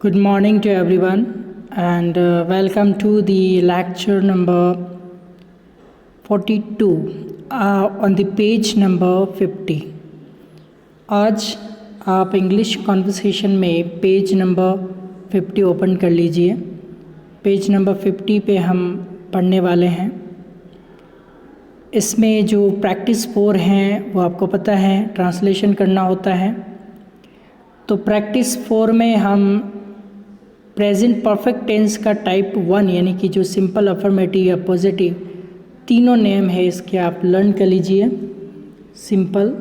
Good morning to everyone and welcome to the lecture number 42 on the page number 50. आज आप English conversation में page number 50 open कर लीजिए। Page number 50 पे हम पढ़ने वाले हैं। इसमें जो प्रैक्टिस 4 हैं वो आपको पता है ट्रांसलेशन करना होता है। तो प्रैक्टिस 4 में हम प्रेजेंट परफेक्ट टेंस का टाइप 1 यानी कि जो सिंपल अफर्मेटिव या पॉजिटिव तीनों नेम है इसके आप लर्न कर लीजिए। Simple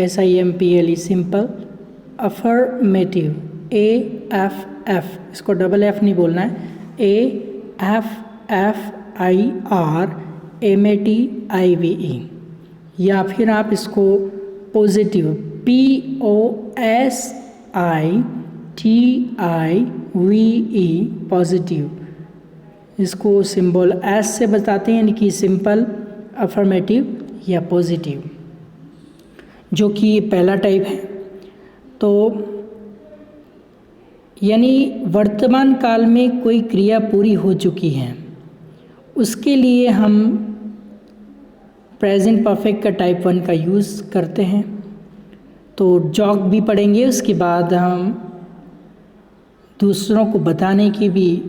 SIMPLE simple, affirmative AFF, इसको डबल F नहीं बोलना है, AFFIRMATIVE, या फिर आप इसको पॉजिटिव POSITIVE पॉजिटिव, इसको सिंबल S से बताते हैं यानी कि सिंपल, अफर्मेटिव या पॉजिटिव, जो कि पहला टाइप है। तो यानी वर्तमान काल में कोई क्रिया पूरी हो चुकी है उसके लिए हम प्रेजेंट परफेक्ट का टाइप 1 का यूज़ करते हैं। तो जॉक भी पढ़ेंगे, उसके बाद हम दूसरों को बताने की भी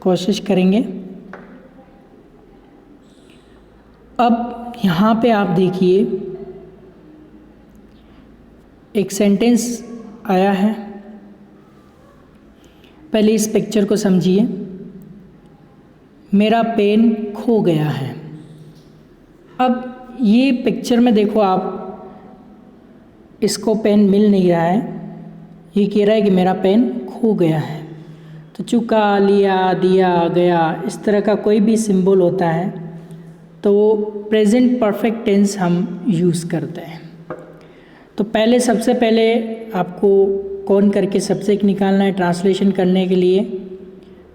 कोशिश करेंगे। अब यहाँ पे आप देखिए एक सेंटेंस आया है, पहले इस पिक्चर को समझिए। मेरा पेन खो गया है। अब ये पिक्चर में देखो आप, इसको पेन मिल नहीं रहा है, ये कह रहा है कि मेरा पेन खो गया है। तो चुका, लिया, दिया, गया, इस तरह का कोई भी सिंबल होता है तो प्रेजेंट परफेक्ट टेंस हम यूज़ करते हैं। तो पहले सबसे पहले आपको कौन करके सब्जेक्ट निकालना है ट्रांसलेशन करने के लिए।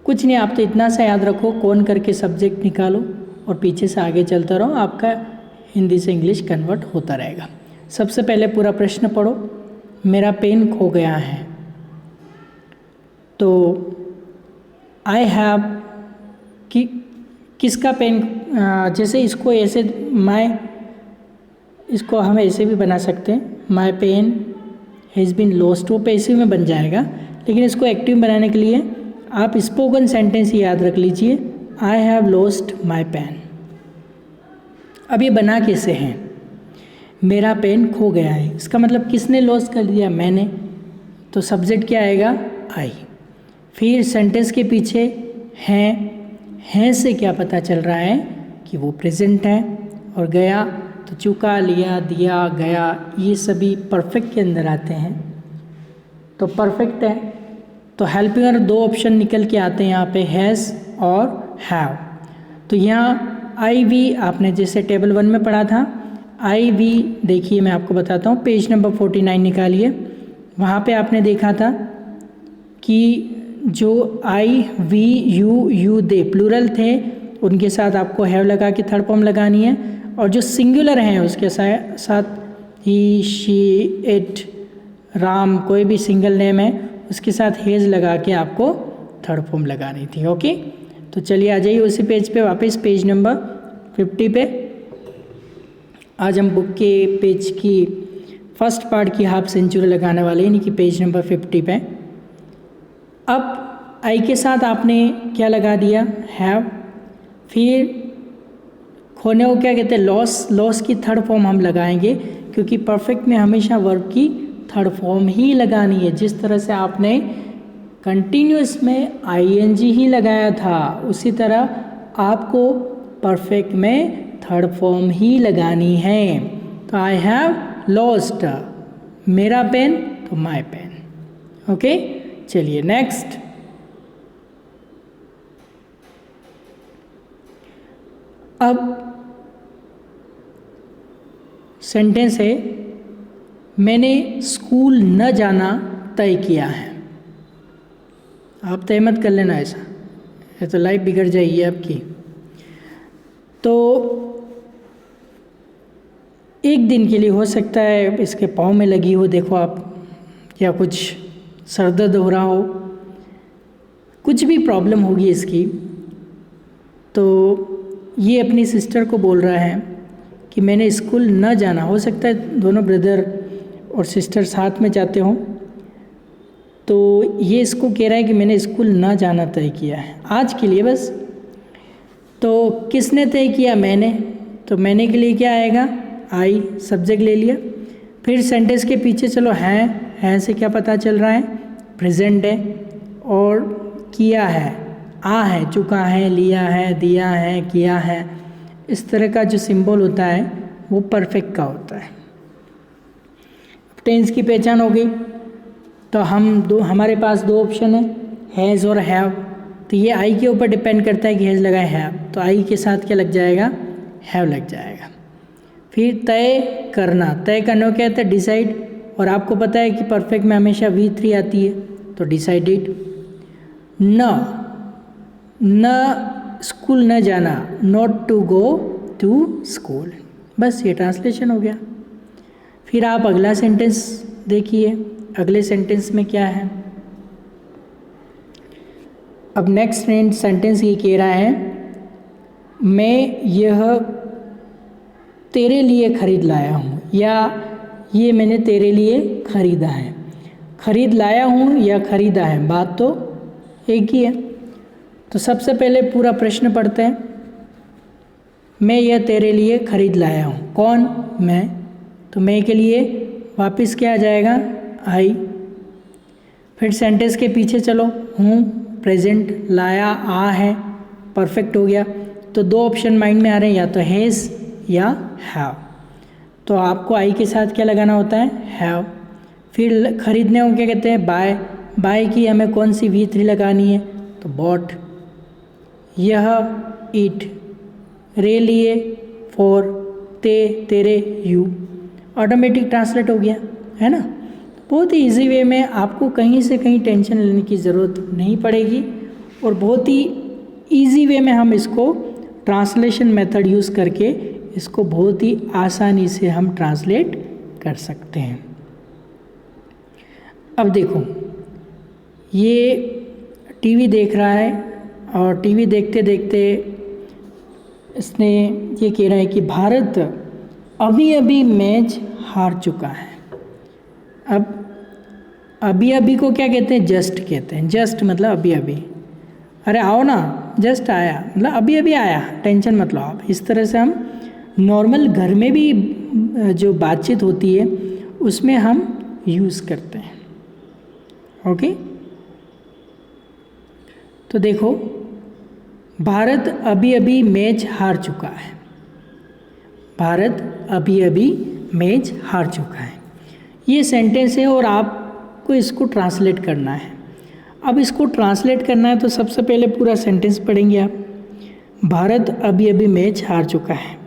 कुछ नहीं, आप तो इतना सा याद रखो, कौन करके सब्जेक्ट निकालो और पीछे से आगे चलता रहो, आपका हिंदी से इंग्लिश कन्वर्ट होता रहेगा। सबसे पहले पूरा प्रश्न पढ़ो, मेरा पेन खो गया है। तो आई हैव कि किसका पेन, जैसे इसको ऐसे इसको हम ऐसे भी बना सकते हैं, my pen has been lost, वो पैसिव में बन जाएगा। लेकिन इसको एक्टिव बनाने के लिए आप स्पोकन सेंटेंस ही याद रख लीजिए, I have lost my pen. अब ये बना कैसे हैं, मेरा पेन खो गया है, इसका मतलब किसने लॉस कर दिया, मैंने। तो सब्जेक्ट क्या आएगा, आई। फिर सेंटेंस के पीछे हैं से क्या पता चल रहा है कि वो प्रेजेंट है। और गया तो चुका, लिया, दिया, गया, ये सभी परफेक्ट के अंदर आते हैं, तो परफेक्ट है। तो हेल्पिंग दो ऑप्शन निकल के आते हैं यहाँ पे, हैज़ और हैव। तो यहाँ IV आपने जैसे टेबल 1 में पढ़ा था, IV देखिए मैं आपको बताता हूँ, पेज नंबर 49 निकालिए। वहाँ पे आपने देखा था कि जो I, we, you, they plural थे, उनके साथ आपको हैव लगा के थर्ड फॉर्म लगानी है। और जो सिंगुलर हैं उसके साथ ही, शी, इट, राम, कोई भी सिंगल नेम है उसके साथ हेज लगा के आपको थर्ड फॉर्म लगानी थी। ओके, तो चलिए आ जाइए उसी पेज पे वापस, पेज नंबर 50 पे। आज हम बुक के पेज की फर्स्ट पार्ट की हाफ सेंचुरी लगाने वाले हैं, यानी कि पेज नंबर 50 पे। अब आई के साथ आपने क्या लगा दिया, हैव। फिर खोने को क्या कहते हैं, लॉस की थर्ड फॉर्म हम लगाएंगे, क्योंकि परफेक्ट में हमेशा वर्ब की थर्ड फॉर्म ही लगानी है। जिस तरह से आपने कंटिन्यूअस में ING ही लगाया था, उसी तरह आपको परफेक्ट में थर्ड फॉर्म ही लगानी है। तो आई हैव लॉस्ट मेरा पेन, तो माई पेन। ओके, चलिए नेक्स्ट। अब सेंटेंस है, मैंने स्कूल न जाना तय किया है। आप तय मत कर लेना ऐसा, ये तो लाइफ बिगड़ जाएगी आपकी। तो एक दिन के लिए हो सकता है इसके पाँव में लगी हो, देखो आप, या कुछ सर दर्द हो रहा हो, कुछ भी प्रॉब्लम होगी इसकी, तो ये अपनी सिस्टर को बोल रहा है कि मैंने स्कूल न जाना। हो सकता है दोनों ब्रदर और सिस्टर साथ में जाते हों, तो ये इसको कह रहा है कि मैंने स्कूल न जाना तय किया है आज के लिए बस। तो किसने तय किया? मैंने। तो मैंने के लिए क्या आएगा? आई, सब्जेक्ट ले लिया। फिर सेंटेंस के पीछे चलो, हैं से क्या पता चल रहा है? प्रेजेंट है। और किया है, आ है, चुका है, लिया है, दिया है, किया है, इस तरह का जो सिंबल होता है वो परफेक्ट का होता है। टेंस की पहचान हो गई। तो हमारे पास दो ऑप्शन है, हैज़ और हैव। तो ये आई के ऊपर डिपेंड करता है कि हैज़ लगा है हैव, तो आई के साथ क्या लग जाएगा? हैव लग जाएगा। फिर तय करना, तय करने को क्या कहते हैं? डिसाइड। और आपको पता है कि परफेक्ट में हमेशा V3 आती है, तो डिसाइडेड। न स्कूल न जाना, not to go to school. बस ये ट्रांसलेशन हो गया। फिर आप अगला सेंटेंस देखिए, अगले सेंटेंस में क्या है। अब नेक्स्ट सेंटेंस ये कह रहा है, मैं यह तेरे लिए खरीद लाया हूँ, या ये मैंने तेरे लिए खरीदा है। खरीद लाया हूँ या खरीदा है, बात तो एक ही है। तो सबसे पहले पूरा प्रश्न पढ़ते हैं। मैं यह तेरे लिए खरीद लाया हूँ, कौन? मैं। तो मैं के लिए वापस क्या आ जाएगा? आई। फिर सेंटेंस के पीछे चलो, हूँ प्रेजेंट, लाया आ है, परफेक्ट हो गया। तो दो ऑप्शन माइंड में आ रहे हैं, या तो हैज़ या हैव। तो आपको आई के साथ क्या लगाना होता है? हैव। फिर खरीदने को क्या कहते हैं? बाय। बाय की हमें कौन सी V3 लगानी है? तो बॉट। यह ईट, रे लिए फॉर, ते तेरे यू, ऑटोमेटिक ट्रांसलेट हो गया, है ना। बहुत ही इजी वे में, आपको कहीं से कहीं टेंशन लेने की ज़रूरत नहीं पड़ेगी, और बहुत ही इजी वे में हम इसको ट्रांसलेशन मेथड यूज़ करके इसको बहुत ही आसानी से हम ट्रांसलेट कर सकते हैं। अब देखो, ये टीवी देख रहा है, और टीवी देखते देखते इसने ये कह रहा है कि भारत अभी अभी मैच हार चुका है। अब अभी अभी को क्या कहते हैं? जस्ट कहते हैं। जस्ट मतलब अभी अभी। अरे आओ ना, जस्ट आया मतलब अभी अभी आया, टेंशन मत लो आप। इस तरह से हम नॉर्मल घर में भी जो बातचीत होती है उसमें हम यूज़ करते हैं। ओके, तो देखो, भारत अभी अभी मैच हार चुका है। भारत अभी अभी मैच हार चुका है, ये सेंटेंस है, और आपको इसको ट्रांसलेट करना है। अब इसको ट्रांसलेट करना है तो सबसे पहले पूरा सेंटेंस पढ़ेंगे आप। भारत अभी अभी मैच हार चुका है।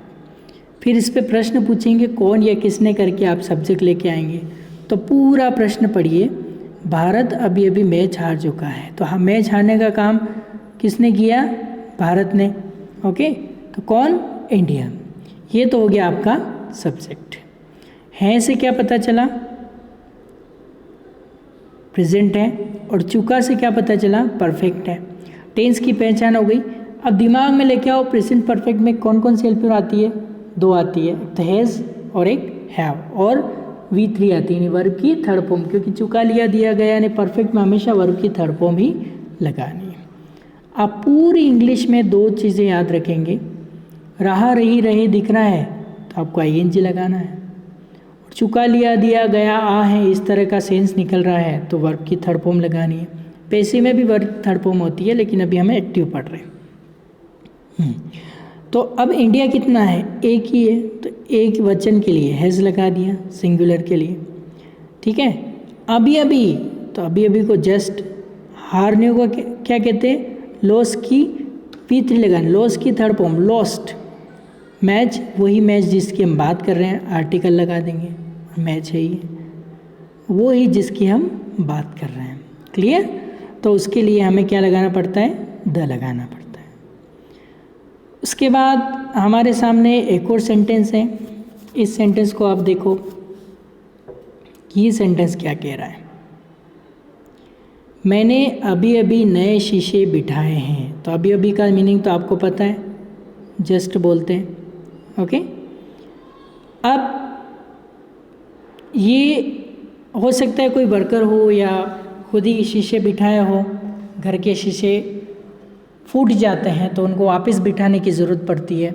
फिर इस पे प्रश्न पूछेंगे, कौन या किसने करके आप सब्जेक्ट लेके आएंगे। तो पूरा प्रश्न पढ़िए, भारत अभी अभी मैच हार चुका है। तो हम मैच हारने का काम किसने किया? भारत ने। ओके, तो कौन? इंडिया। ये तो हो गया आपका सब्जेक्ट। है से क्या पता चला? प्रेजेंट है। और चुका से क्या पता चला? परफेक्ट है। टेंस की पहचान हो गई। अब दिमाग में लेके आओ, प्रेजेंट परफेक्ट में कौन कौन सी हेल्पर आती है? दो आती है, एक तो हैज़ और एक हैव, और V3 आती है, वर्ब की थर्ड फॉर्म, क्योंकि चुका लिया दिया गया यानी परफेक्ट में हमेशा वर्ब की थर्ड फॉर्म ही लगानी है। आप पूरी इंग्लिश में दो चीज़ें याद रखेंगे, रहा रही रहे दिख रहा है तो आपको ING लगाना है, और चुका लिया दिया गया आ है, इस तरह का सेंस निकल रहा है तो वर्ब की थर्ड फॉर्म लगानी है। पैसिव में भी वर्ब थर्ड फॉर्म होती है, लेकिन अभी हमें एक्टिव पढ़ रहे हैं। तो अब इंडिया कितना है? एक ही है, तो एक वचन के लिए हैज़ लगा दिया, सिंगुलर के लिए। ठीक है, अभी अभी, तो अभी अभी को जस्ट, हारने को क्या कहते हैं? लॉस की V3 लगाना, लॉस की थर्ड फॉर्म लॉस्ट। मैच, वही मैच जिसकी हम बात कर रहे हैं, आर्टिकल लगा देंगे, मैच है ये वो ही जिसकी हम बात कर रहे हैं। क्लियर? तो उसके लिए हमें क्या लगाना पड़ता है? द लगाना पड़ता है। उसके बाद हमारे सामने एक और सेंटेंस है। इस सेंटेंस को आप देखो, ये सेंटेंस क्या कह रहा है? मैंने अभी अभी नए शीशे बिठाए हैं। तो अभी अभी का मीनिंग तो आपको पता है, जस्ट बोलते हैं। ओके, अब ये हो सकता है कोई वर्कर हो या खुद ही शीशे बिठाए हो, घर के शीशे फूट जाते हैं तो उनको वापस बिठाने की ज़रूरत पड़ती है।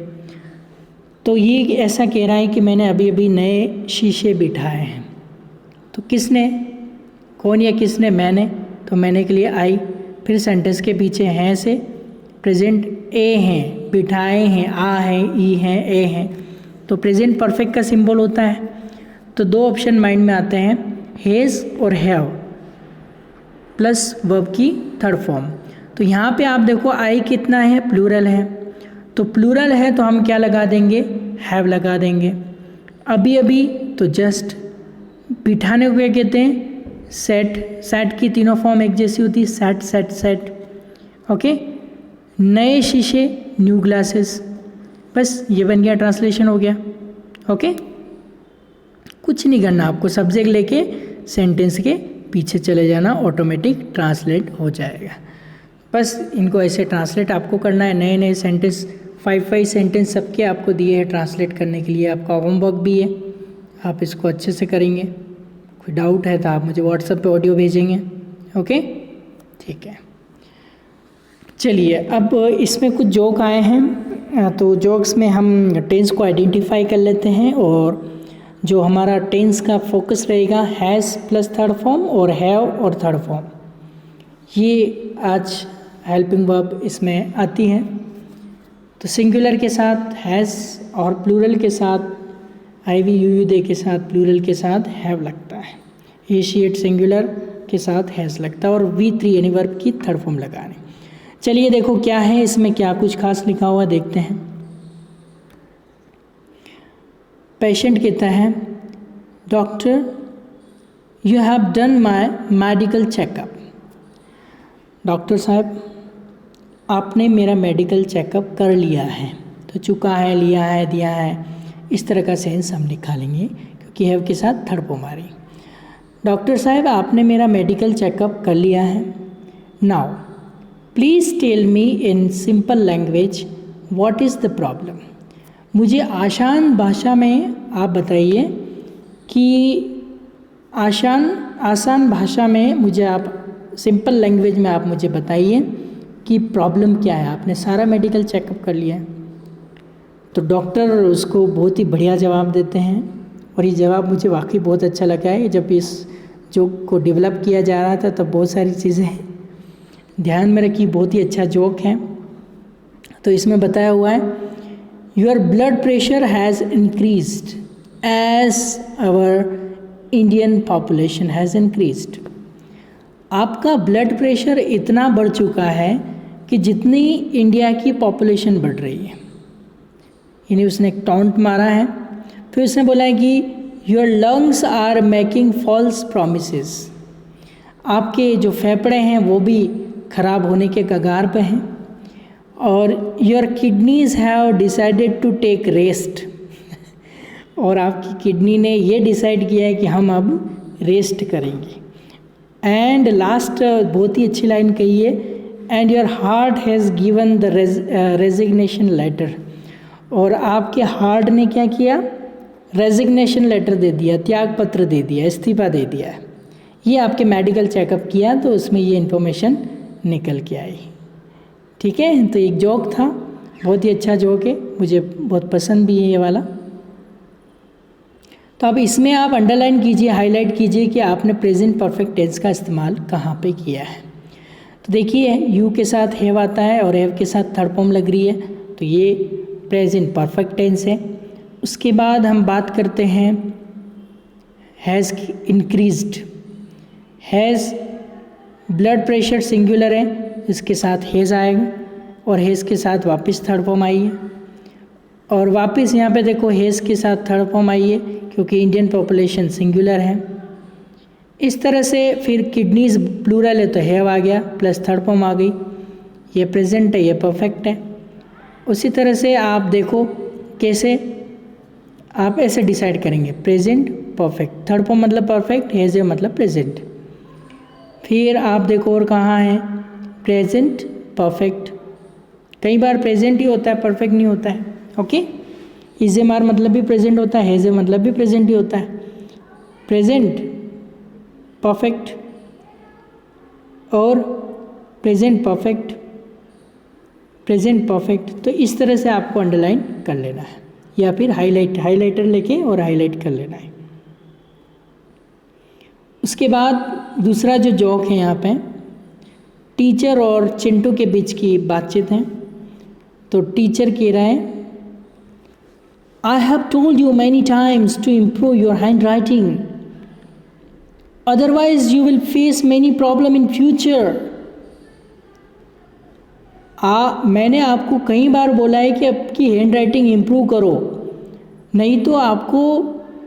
तो ये ऐसा कह रहा है कि मैंने अभी अभी नए शीशे बिठाए हैं। तो किसने, कौन या किसने? मैंने। तो मैंने के लिए आई, फिर सेंटेंस के पीछे हैं से प्रेजेंट ए हैं, बिठाए हैं आ है, ई हैं, ए हैं। तो प्रेजेंट परफेक्ट का सिंबल होता है। तो दो ऑप्शन माइंड में आते हैं, हैज़ और हैव प्लस वर्ब की थर्ड फॉर्म। तो यहाँ पे आप देखो आई कितना है, प्लूरल है। तो प्लूरल है तो हम क्या लगा देंगे, हैव लगा देंगे। अभी अभी तो जस्ट, बिठाने को क्या कहते हैं, सेट। सेट की तीनों फॉर्म एक जैसी होती है, सेट सेट सेट। ओके, नए शीशे, न्यू ग्लासेस। बस ये बन गया, ट्रांसलेशन हो गया। ओके, कुछ नहीं करना आपको, सब्जेक्ट लेके सेंटेंस के पीछे चले जाना, ऑटोमेटिक ट्रांसलेट हो जाएगा। बस इनको ऐसे ट्रांसलेट आपको करना है। नए नए सेंटेंस 5 सेंटेंस सबके आपको दिए हैं ट्रांसलेट करने के लिए। आपका होमवर्क भी है, आप इसको अच्छे से करेंगे। कोई डाउट है तो आप मुझे व्हाट्सएप पे ऑडियो भेजेंगे। ओके, ठीक है। चलिए, अब इसमें कुछ जोक आए हैं, तो जोक्स में हम टेंस को आइडेंटिफाई कर लेते हैं। और जो हमारा टेंस का फोकस रहेगा, हैज़ प्लस थर्ड फॉर्म और हैव और थर्ड फॉर्म, ये आज हेल्पिंग वर्ब इसमें आती हैं। तो सिंगुलर के साथ हैज़ और प्लूरल के साथ IV UU दे के साथ प्लूरल के साथ हैव लगता है। एशिएट सिंगुलर के साथ हैज़ लगता है और V3 यानी वर्ब की थर्ड फॉर्म लगाने। चलिए देखो क्या है इसमें, क्या कुछ खास लिखा हुआ देखते हैं। पेशेंट कहता है, doctor you have done my medical checkup. Doctor साहब आपने मेरा मेडिकल चेकअप कर लिया है। तो चुका है, लिया है, दिया है, इस तरह का सेंस हम निकालेंगे क्योंकि हैव के साथ थर्ड फॉर्म आ रही। डॉक्टर साहब आपने मेरा मेडिकल चेकअप कर लिया है। Now please tell me in simple language what is the problem. मुझे आसान भाषा में आप बताइए कि आसान भाषा में मुझे आप, सिंपल लैंग्वेज में आप मुझे बताइए कि प्रॉब्लम क्या है। आपने सारा मेडिकल चेकअप कर लिया है। तो डॉक्टर उसको बहुत ही बढ़िया जवाब देते हैं और ये जवाब मुझे वाकई बहुत अच्छा लगा है। जब इस जोक को डेवलप किया जा रहा था तब बहुत सारी चीज़ें ध्यान में रखी, बहुत ही अच्छा जोक है। तो इसमें बताया हुआ है, your blood pressure has increased as our Indian population has increased. आपका ब्लड प्रेशर इतना बढ़ चुका है कि जितनी इंडिया की पॉपुलेशन बढ़ रही है। यानी उसने एक टॉन्ट मारा है। फिर उसने बोला है कि your lungs are making false promises. आपके जो फेफड़े हैं वो भी ख़राब होने के कगार पे हैं। और your kidneys have decided to take rest. और आपकी किडनी ने ये डिसाइड किया है कि हम अब रेस्ट करेंगे। एंड लास्ट बहुत ही अच्छी लाइन कही है, and your heart has given the resignation letter. और आपके हार्ट ने क्या किया, रेजिग्नेशन लेटर दे दिया, त्याग पत्र दे दिया, इस्तीफा दे दिया। ये आपके मेडिकल चेकअप किया तो उसमें ये इन्फॉर्मेशन निकल के आई। ठीक है, तो एक जोक था, बहुत ही अच्छा जोक है, मुझे बहुत पसंद भी है ये वाला। तो अब इसमें आप अंडरलाइन कीजिए, हाईलाइट कीजिए कि आपने प्रेजेंट परफेक्ट टेंस का इस्तेमाल कहाँ पे किया है। तो देखिए यू के साथ हैव आता है और हैव के साथ थर्ड फॉर्म लग रही है, तो ये प्रेजेंट परफेक्ट टेंस है। उसके बाद हम बात करते हैं has increased. Has blood pressure singular है, इसके साथ हैज़ आएगा और हैज़ के साथ वापस थर्ड फॉर्म आई है। और वापस यहाँ पे देखो हैज़ के साथ थर्ड फॉर्म आई है क्योंकि इंडियन पॉपुलेशन सिंगुलर है। इस तरह से फिर किडनीज प्लूरल है तो हैव आ गया प्लस थर्ड फॉर्म आ गई। ये प्रेजेंट है, ये परफेक्ट है। उसी तरह से आप देखो कैसे आप ऐसे डिसाइड करेंगे, प्रेजेंट परफेक्ट, थर्ड फॉर्म मतलब परफेक्ट, हैज़ है मतलब प्रेजेंट। फिर आप देखो और कहाँ है, प्रेजेंट परफेक्ट। कई बार प्रेजेंट ही होता है, परफेक्ट नहीं होता है। ओके, इज एम आर मतलब भी प्रेजेंट होता है, हैज़ ए मतलब भी प्रेजेंट ही होता है। प्रेजेंट परफेक्ट और प्रेजेंट परफेक्ट, प्रेजेंट परफेक्ट। तो इस तरह से आपको अंडरलाइन कर लेना है, या फिर हाइलाइटर लेके और हाईलाइट कर लेना है। उसके बाद दूसरा जो जोक है यहाँ पे, टीचर और चिंटू के बीच की बातचीत है। तो टीचर कह रहा है, I have told you many times to improve your hand writing, otherwise you will face many problem in future. मैंने आपको कई बार बोला है कि आपकी हैंड राइटिंग इम्प्रूव करो, नहीं तो आपको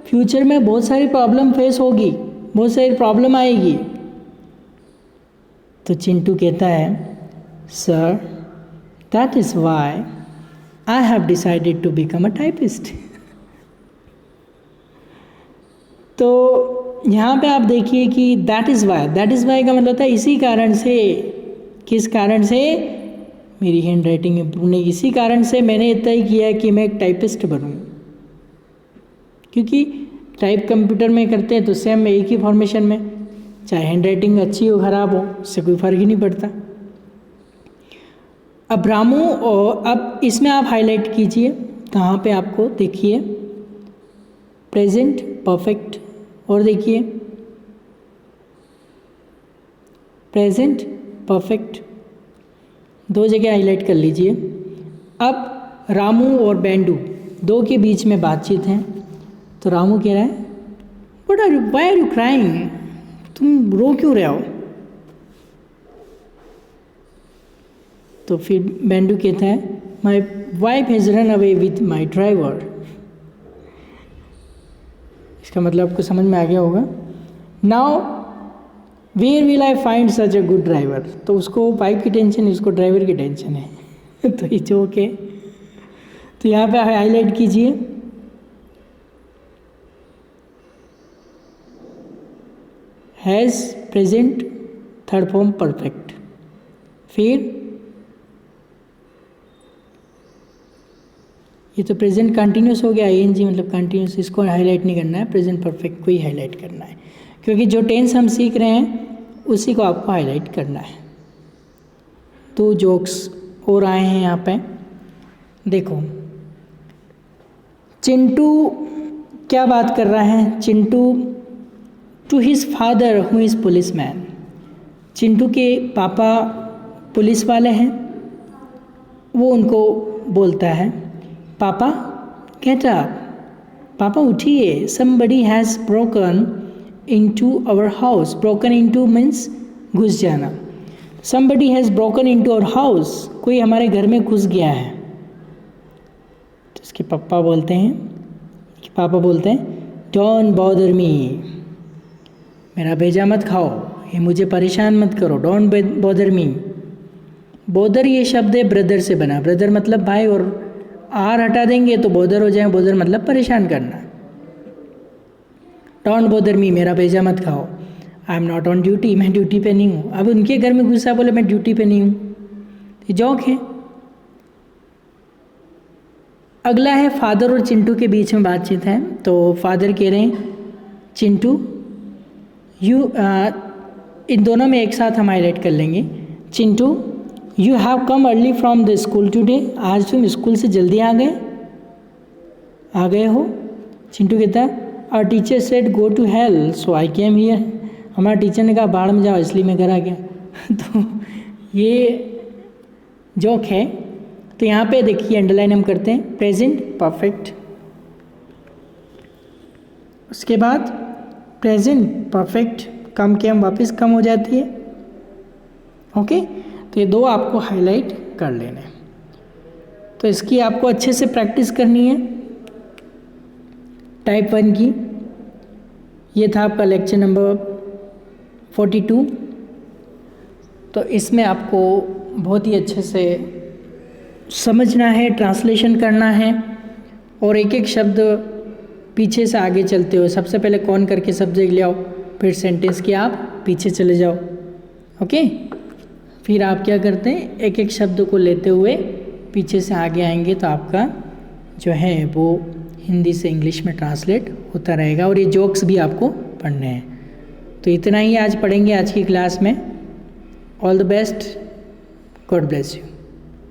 फ्यूचर में बहुत सारी प्रॉब्लम फेस होगी, बहुत सारी प्रॉब्लम आएगी। तो चिंटू कहता है, sir that is why I have decided to become a typist. तो यहाँ पे आप देखिए कि दैट इज़ वाई का मतलब होता है इसी कारण से। किस कारण से? मेरी हैंड राइटिंग इम्प्रूव नहीं, इसी कारण से मैंने तय किया कि मैं एक टाइपिस्ट बनूँ। क्योंकि टाइप कंप्यूटर में करते हैं तो सेम एक ही फॉर्मेशन में, चाहे हैंड राइटिंग अच्छी हो खराब हो, उससे कोई फ़र्क ही नहीं पड़ता। अब रामू, और अब इसमें आप हाईलाइट कीजिए, कहाँ पे आपको देखिए प्रेजेंट परफेक्ट, और देखिए प्रेजेंट परफेक्ट, दो जगह हाईलाइट कर लीजिए। अब रामू और बेंडू दो के बीच में बातचीत है। तो रामू कह रहा है, वाई आर यू क्राइंग, तुम रो क्यों रहे हो? तो फिर बेंडू कहता है, my wife has run away with my driver. इसका मतलब आपको समझ में आ गया होगा। Now where will I find such a good driver. तो उसको वाइफ की टेंशन है, उसको ड्राइवर की टेंशन है। तो ये जोक है। तो यहाँ पे हाईलाइट कीजिए, has present third form perfect. फिर ये तो प्रेजेंट कंटिन्यूस हो गया, आईएनजी मतलब कंटिन्यूस, इसको हाईलाइट नहीं करना है, प्रेजेंट परफेक्ट को ही हाईलाइट करना है, क्योंकि जो टेंस हम सीख रहे हैं उसी को आपको हाईलाइट करना है। तो जोक्स और आए हैं यहाँ पे, देखो चिंटू क्या बात कर रहा है। Chintu to his father who is policeman. Chintu के पापा पुलिस वाले हैं। वो उनको बोलता है, पापा गेट अप, पापा उठिए, somebody has broken into our house. Broken into means घुस जाना। Somebody has broken into our house, कोई हमारे घर में घुस गया है। तो उसके पापा बोलते हैं डोंट बॉदर मी, मेरा भेजा मत खाओ, ये मुझे परेशान मत करो, डोंट बॉदर मी। बॉदर ये शब्द है ब्रदर से बना, ब्रदर मतलब भाई, और आर हटा देंगे तो बॉदर हो जाए, बॉदर मतलब परेशान करना। डोंट बॉदर मी, मेरा भेजा मत खाओ, I am not on duty, मैं ड्यूटी पे नहीं हूँ। अब उनके घर में घुसा, बोले मैं ड्यूटी पे नहीं हूँ, ये जोक है। अगला है फादर और चिंटू के बीच में बातचीत है। तो फादर कह रहे हैं, चिंटू इन दोनों में एक साथ हम हाईलाइट कर लेंगे। Chintu you have come early from the school today, आज तुम स्कूल से जल्दी आ गए हो। चिंटू कहता है, our teacher said go to hell so I came here, हमारा टीचर ने कहा बाढ़ में जाओ इसलिए मैं घर आ गया। तो ये जोक है। तो यहाँ पे देखिए अंडरलाइन हम करते हैं प्रेजेंट परफेक्ट, उसके बाद प्रेजेंट परफेक्ट कम के हम वापस कम हो जाती है। ओके, तो ये दो आपको हाईलाइट कर लेने। तो इसकी आपको अच्छे से प्रैक्टिस करनी है टाइप 1 की। ये था आपका लेक्चर नंबर 42। तो इसमें आपको बहुत ही अच्छे से समझना है, ट्रांसलेशन करना है, और एक एक शब्द पीछे से आगे चलते हो। सबसे पहले कौन करके सब्जेक्ट ले आओ, फिर सेंटेंस के आप पीछे चले जाओ। ओके। फिर आप क्या करते हैं, एक एक शब्द को लेते हुए पीछे से आगे आएंगे तो आपका जो है वो हिंदी से इंग्लिश में ट्रांसलेट होता रहेगा, और ये जोक्स भी आपको पढ़ने हैं। तो इतना ही आज पढ़ेंगे आज की क्लास में। All the best, God bless you.